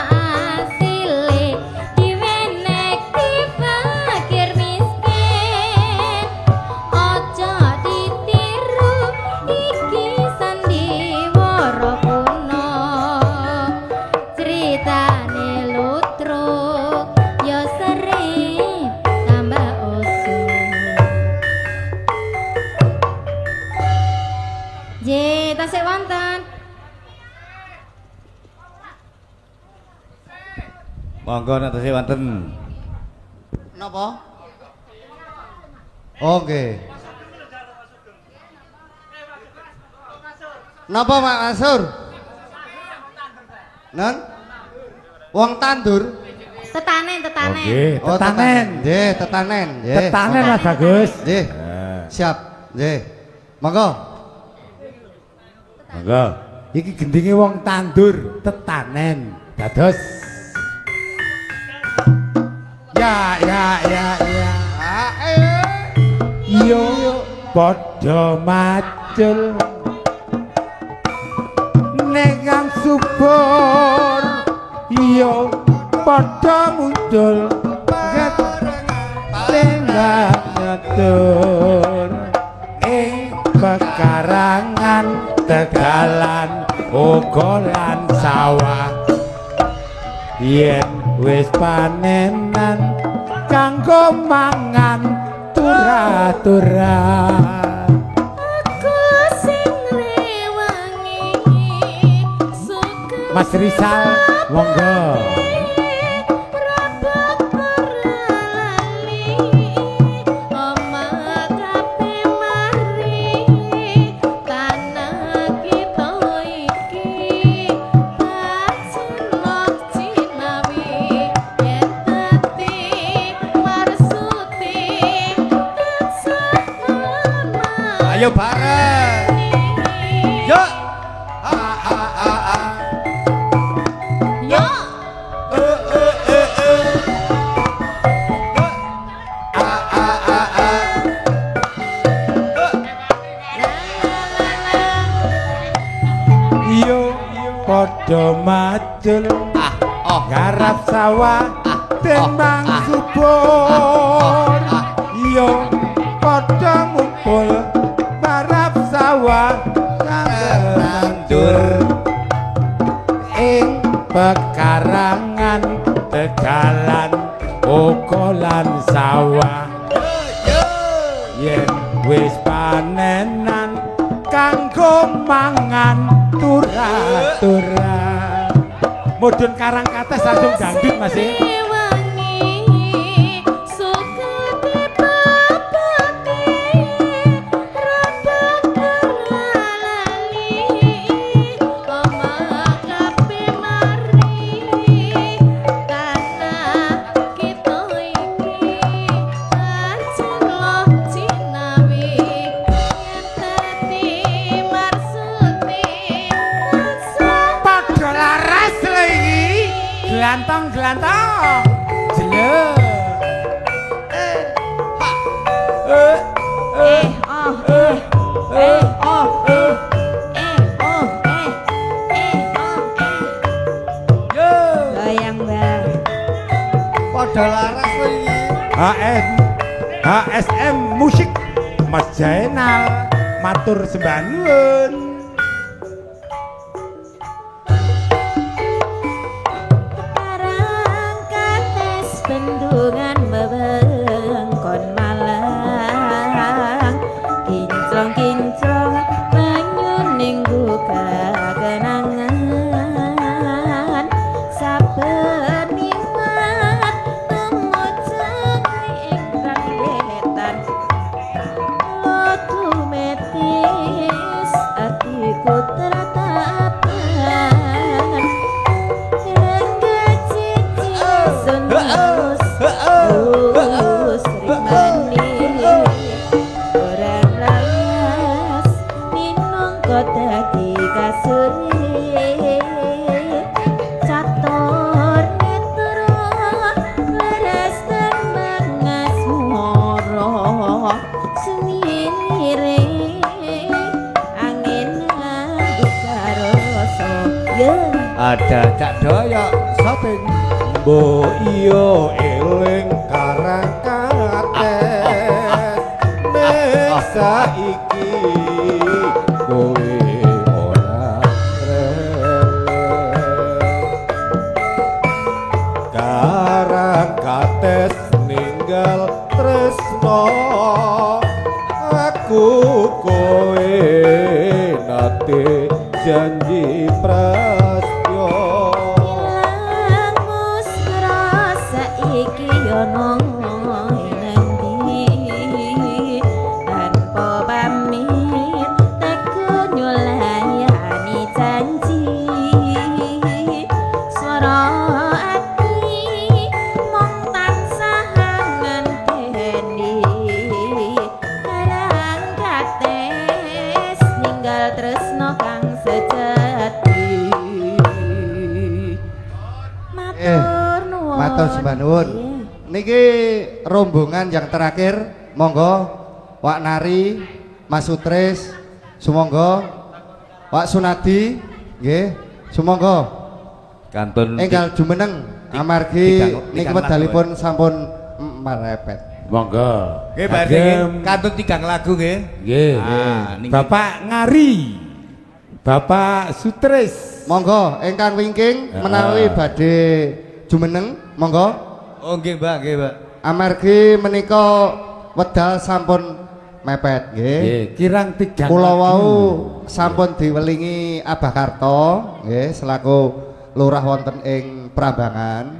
asile diwenek dipakir miskin aja ditiru iki sandiwara kuno critane lutruk ya sering tambah usum J tasik wonten Monggo nek tasih wonten. Napa? Oke. Napa Mak Mansur? Non? Wong tandur. tetanen Oke, Oh, tetanen. Nggih, tetanen. Nggih. Tetanen Mas Bagus. Nggih. Siap. Nggih. Monggo. Monggo. Iki gendinge wong tandur, tetanen. Dados. Ya. Yo padha macul. Negang subur. Yo padha muncul. Tembak ngetur ing pekarangan Tegalan ukolan sawah yen wis panenan kanggo mangan turah-turah aku sing rewangi suka Mas Rizal monggo rabak peralali omah kabeh mari tanah kita iki pacelok cinawi yen dadi marsuti Ayo bareng. Yuk. yo yo padha macul garap sawah tembang subur yo padha ngumpul garap sawah tandur ing pekarangan Tegalan ukolan sawah yen wis panenan kanggo mangan turah-turah mudhun karang kates langsung dangdut Mas rewangi suka dipapati rabak peralali omah kabeh mari tanah kita iki pacelok cinawi yen dadi marsuti padha laras lho iki glantong-glantong jelek Goyang bang. Padha laras kowe iki. HSM Musik Mas Jainal matur sembah nuwun. Karang kates bendungan bebengkon Malang kinclong-kinclong banyu ning kenangan saben nimat temujeng ing wetan lotu metis atiku teratapan Rengga cici sunus ada Cak Doyok Shooting. Mbok iya eling karang kates nek saiki kowe ora releng karang kates ninggal tresno aku kowe nate janji prastyo Matur sembah nuwun. Niki rombongan yang terakhir, monggo Wak Nari, Mas Sutris, sumangga Wak Sunadi, nggih, sumangga. Kantun Enggal jumeneng amargi niki wedalipun sampun merepet. Monggo. nggih Pak RT nggih. Kantun 3 lagu nggih. Nggih. niki. Bapak Ngari. Bapak Sutris. Monggo ingkang wingking menawi badhe jumeneng, monggo. Oh nggih Mbak, nggih Mbak. Amargi menika wedal sampun mepet nggih. Nggih, kirang 3 Kula wau sampun diwelingi Abah Karto nggih selaku lurah wonten ing Prambangan.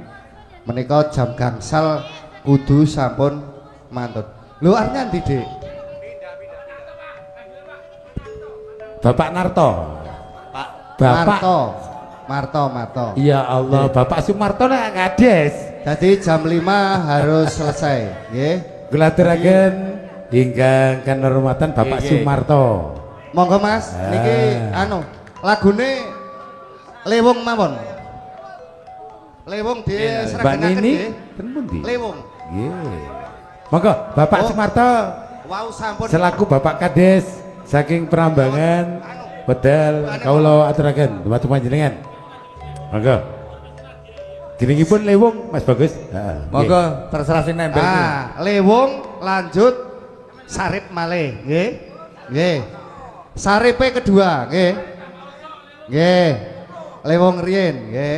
Menika jam gangsal kudu sampun mantun. Lho arep ndi, Dik? Bapak Narto. Pak Bapak Marto. Ya Allah, Bapak Sumarto nek ngades. Jadi jam 5 harus selesai nggih. Glaturaken ingkang kanurmatan Bapak Nggih, nggih. Sumarto. Monggo Mas, niki anu lagune Lewung mawon. Lewung Mbak diseragenaken Nini nggih. ten pundi? Lewung. Nggih. Monggo Bapak Oh. Sumarto Wau sampun selaku Bapak Kades saking Prambangan wedal kawula aturaken dumateng panjenengan. Monggo. Jenengipun Lewung Mas Bagus. Heeh. monggo terserah sing nempel. Lewung lanjut sarip malih nggih. Nggih. Saripe kedua nggih. Nggih. Lewung riyin nggih.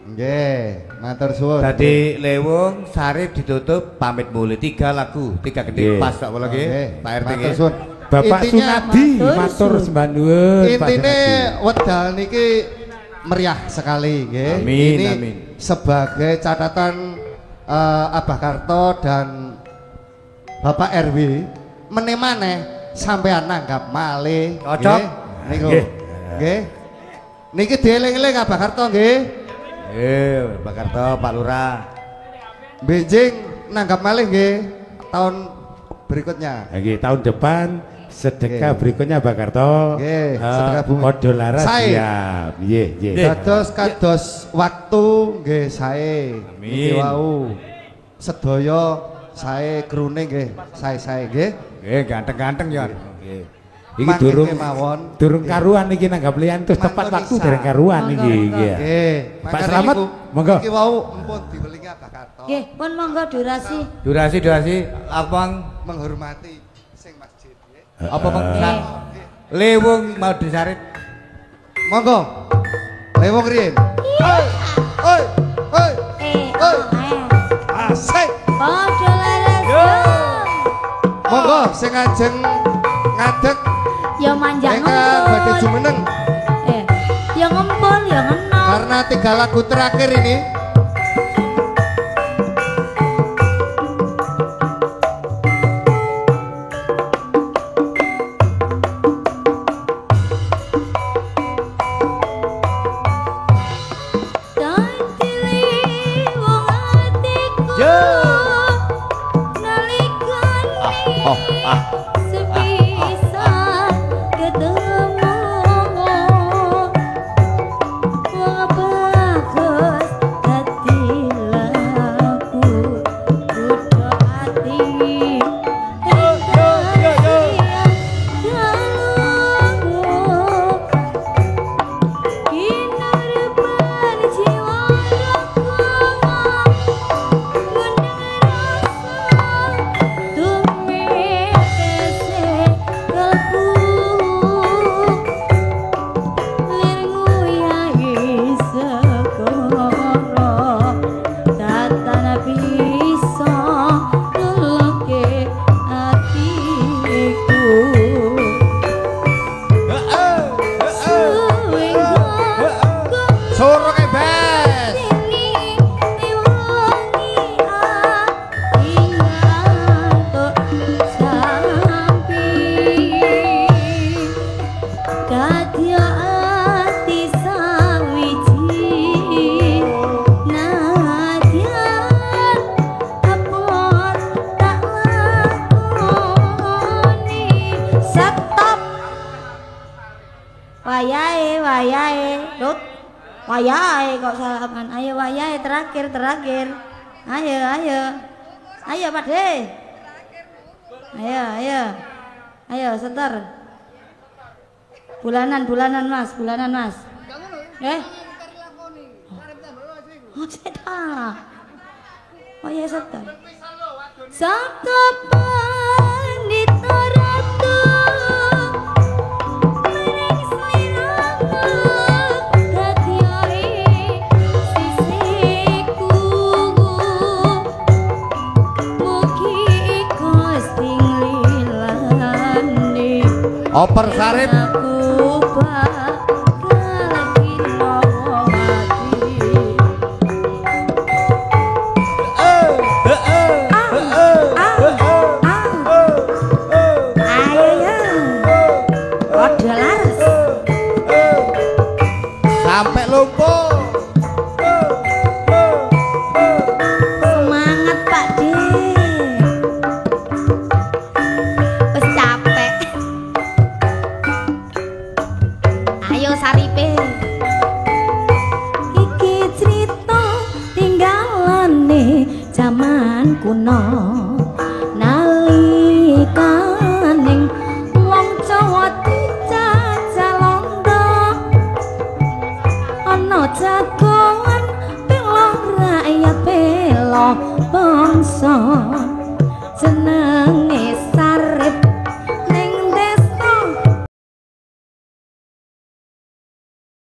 Nggih, matur suwun. Tadi Lewung Sarip ditutup pamit mulai 3 lagu, 3 gede Nggih. pas tak bola nggih. Nggih, Pak RT matur nggih. suwun. Bapak Intinya, Sunadi matur matur suwun. sembah nuwun Pak Intine Sunadi. wedal niki meriah sekali nggih. Amin, Ini amin. sebagai catatan Abah Karto dan Bapak RW meneh-maneh sampean nanggap malih. Cocok. Nggih. Niku. Nggih. Nggih. Niki dieling-eling Abah Karto nggih. Pak Karto, Pak Lurah. Benjing nanggap malih nggih tahun berikutnya. Nggih, tahun depan sedekah Nggih. berikutnya Pak Karto. Nggih, sedekah bumi. Podo laras Sae. siap. Nggih, nggih. Kados waktu nggih sae. Amin. Niki wau sedaya sae krune nggih sae-sae nggih. Nggih, ganteng-ganteng ya. Nggih. Iki Mangke durung kemawon. durung Nggih. karuan iki nanggap liyan terus tepat Mangko waktu nisa. dereng karuan Monggo, iki. monggo. Nggih. Nggih, Pak makane Slamet, niku, monggo. Iki wau empun diwelingi Abah Karto Nggih, pun monggo durasi. Durasi apa menghormati sing masjid nggih. apa Bang? Nggih. Lewung mau disarip. Monggo. Lewung riyin. Oi, oi, oi. Asik. Podo laras dong. Monggo sing ajeng ngadeg Ya manjang ingkang badhe ngempul. jumeneng Ya ngempul, ya ngenop. karena 3 lagu terakhir ini. Suruh bes. Wayahe, Dut. Wayahe kok salaman. Ayo wayahe terakhir. Ayo. Ayo Pakde. Ayo sebentar. Bulanan Mas. Oh, cetak. Oh ya sebentar. Sabda pandita ratu. Oper sarip sampai lumpuh. Semangat Pak De. Wis capek. Ayo saripe. Iki cerita tinggalane jaman kuno. Nalikaning wong Jawa dijajah londo. Ana jagongan bela rakyat bela bangsa.